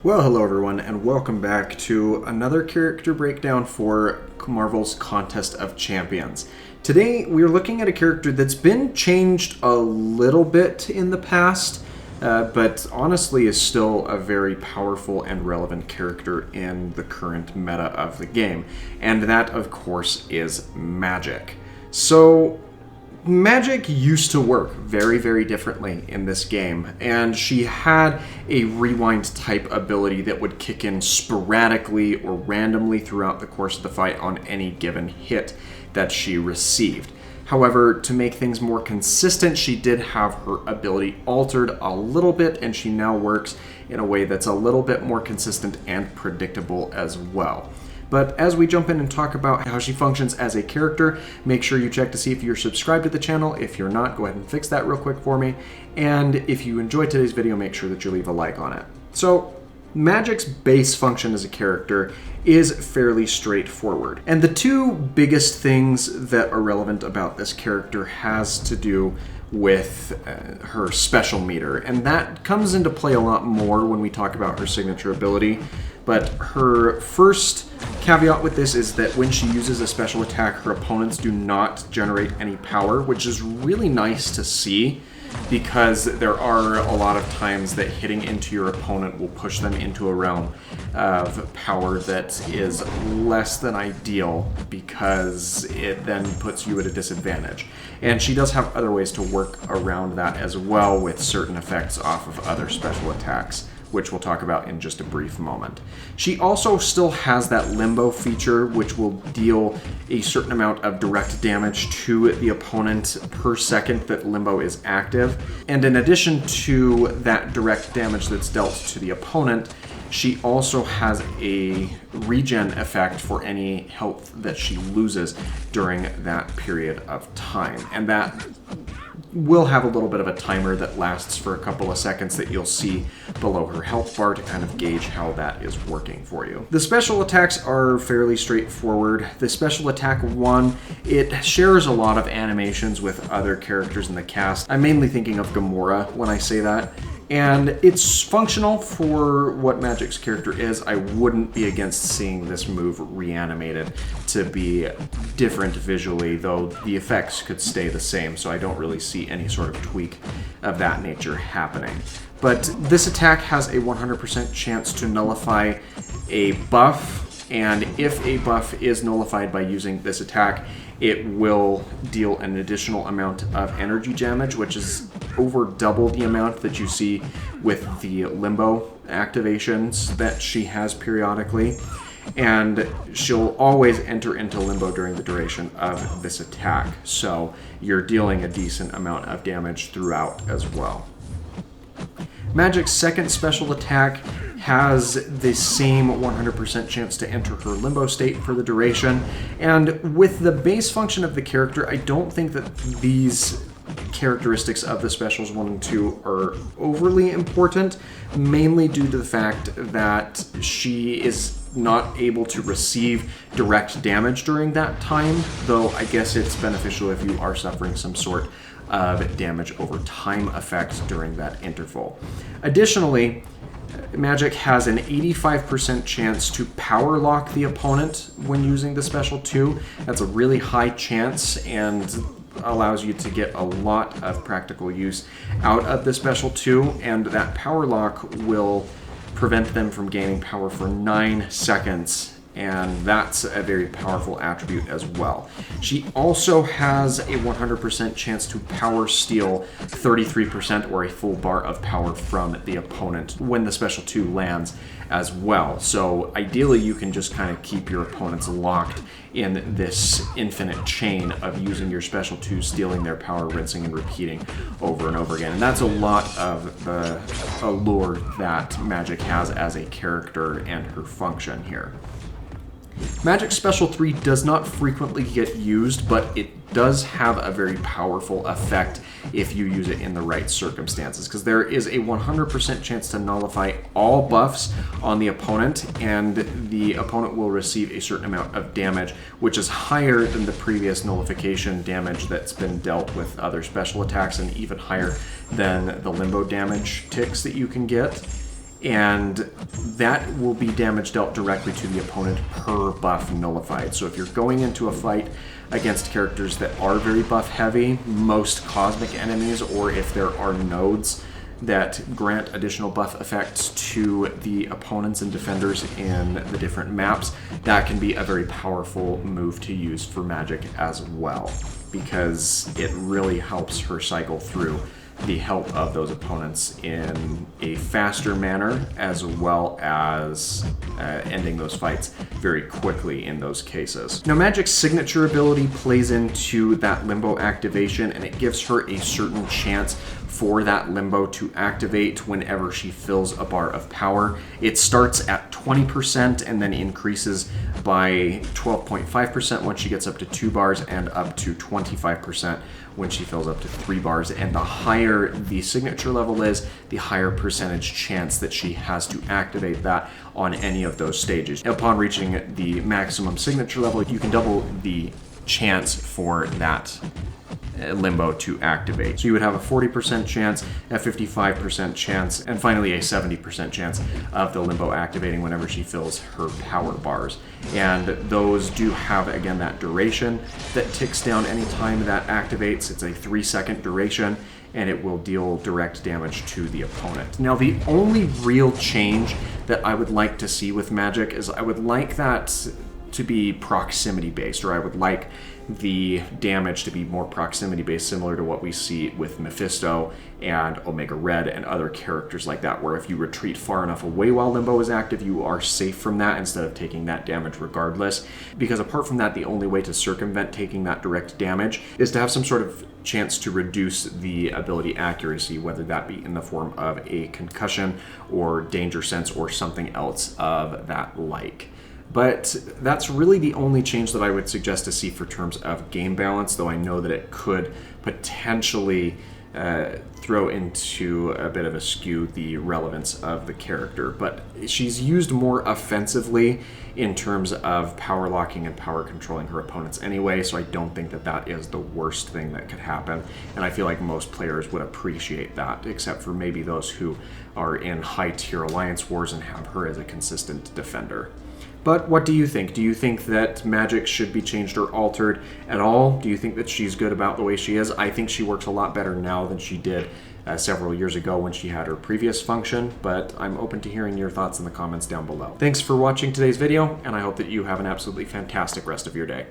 Well, hello everyone, and welcome back to another character breakdown for Marvel's Contest of Champions. Today, we're looking at a character that's been changed a little bit in the past, but honestly is still a very powerful and relevant character in the current meta of the game. And that, of course, is Magik. So, Magik used to work very, very differently in this game, and she had a rewind type ability that would kick in sporadically or randomly throughout the course of the fight on any given hit that she received. However, to make things more consistent, she did have her ability altered a little bit, and she now works in a way that's a little bit more consistent and predictable as well. But as we jump in and talk about how she functions as a character, make sure you check to see if you're subscribed to the channel. If you're not, go ahead and fix that real quick for me. And if you enjoyed today's video, make sure that you leave a like on it. So, Magik's base function as a character is fairly straightforward. And the two biggest things that are relevant about this character has to do with her special meter. And that comes into play a lot more when we talk about her signature ability. But her first caveat with this is that when she uses a special attack, her opponents do not generate any power, which is really nice to see because there are a lot of times that hitting into your opponent will push them into a realm of power that is less than ideal because it then puts you at a disadvantage. And she does have other ways to work around that as well with certain effects off of other special attacks, which we'll talk about in just a brief moment. She also still has that limbo feature, which will deal a certain amount of direct damage to the opponent per second that limbo is active. And in addition to that direct damage that's dealt to the opponent, she also has a regen effect for any health that she loses during that period of time. And that will have a little bit of a timer that lasts for a couple of seconds that you'll see below her health bar to kind of gauge how that is working for you. The special attacks are fairly straightforward. The special attack 1, it shares a lot of animations with other characters in the cast. I'm mainly thinking of Gamora when I say that. And it's functional for what Magik's character is. I wouldn't be against seeing this move reanimated to be different visually, though the effects could stay the same, so I don't really see any sort of tweak of that nature happening. But this attack has a 100% chance to nullify a buff, and if a buff is nullified by using this attack, it will deal an additional amount of energy damage, which is over double the amount that you see with the limbo activations that she has periodically. And she'll always enter into limbo during the duration of this attack, so you're dealing a decent amount of damage throughout as well. Magik's second special attack has the same 100% chance to enter her limbo state for the duration, and with the base function of the character, I don't think that these characteristics of the specials 1 and 2 are overly important, mainly due to the fact that she is not able to receive direct damage during that time, though I guess it's beneficial if you are suffering some sort of damage over time effect during that interval. Additionally, Magik has an 85% chance to power lock the opponent when using the special 2. That's a really high chance and allows you to get a lot of practical use out of the special 2, and that power lock will prevent them from gaining power for 9 seconds, and that's a very powerful attribute as well. She also has a 100% chance to power steal 33% or a full bar of power from the opponent when the special 2 lands as well. So ideally you can just kind of keep your opponents locked in this infinite chain of using your special 2, stealing their power, rinsing and repeating over and over again. And that's a lot of the allure that Magik has as a character and her function here. Magik's Special 3 does not frequently get used, but it does have a very powerful effect if you use it in the right circumstances, because there is a 100% chance to nullify all buffs on the opponent, and the opponent will receive a certain amount of damage, which is higher than the previous nullification damage that's been dealt with other special attacks, and even higher than the limbo damage ticks that you can get. and that will be damage dealt directly to the opponent per buff nullified. So if you're going into a fight against characters that are very buff heavy, most cosmic enemies, or if there are nodes that grant additional buff effects to the opponents and defenders in the different maps, that can be a very powerful move to use for Magik as well, because it really helps her cycle through the help of those opponents in a faster manner, as well as ending those fights very quickly in those cases. Now, Magik's signature ability plays into that limbo activation, and it gives her a certain chance for that limbo to activate whenever she fills a bar of power. It starts at 20% and then increases by 12.5% once she gets up to 2 bars, and up to 25% when she fills up to 3 bars. And the higher the signature level is, the higher percentage chance that she has to activate that on any of those stages. Upon reaching the maximum signature level, you can double the chance for that limbo to activate. So you would have a 40% chance, a 55% chance, and finally a 70% chance of the limbo activating whenever she fills her power bars. And those do have, again, that duration that ticks down anytime that activates. It's a 3-second duration, and it will deal direct damage to the opponent. Now, the only real change that I would like to see with Magik is I would like that to be proximity based, or I would like the damage to be more proximity based, similar to what we see with Mephisto and Omega Red and other characters like that, where if you retreat far enough away while Limbo is active, you are safe from that instead of taking that damage regardless. Because apart from that, the only way to circumvent taking that direct damage is to have some sort of chance to reduce the ability accuracy, whether that be in the form of a concussion or danger sense or something else of that like. But that's really the only change that I would suggest to see for terms of game balance, though I know that it could potentially throw into a bit of a skew the relevance of the character. But she's used more offensively in terms of power locking and power controlling her opponents anyway, so I don't think that that is the worst thing that could happen. And I feel like most players would appreciate that, except for maybe those who are in high-tier alliance wars and have her as a consistent defender. But what do you think? Do you think that Magik should be changed or altered at all? Do you think that she's good about the way she is? I think she works a lot better now than she did several years ago when she had her previous function, but I'm open to hearing your thoughts in the comments down below. Thanks for watching today's video, and I hope that you have an absolutely fantastic rest of your day.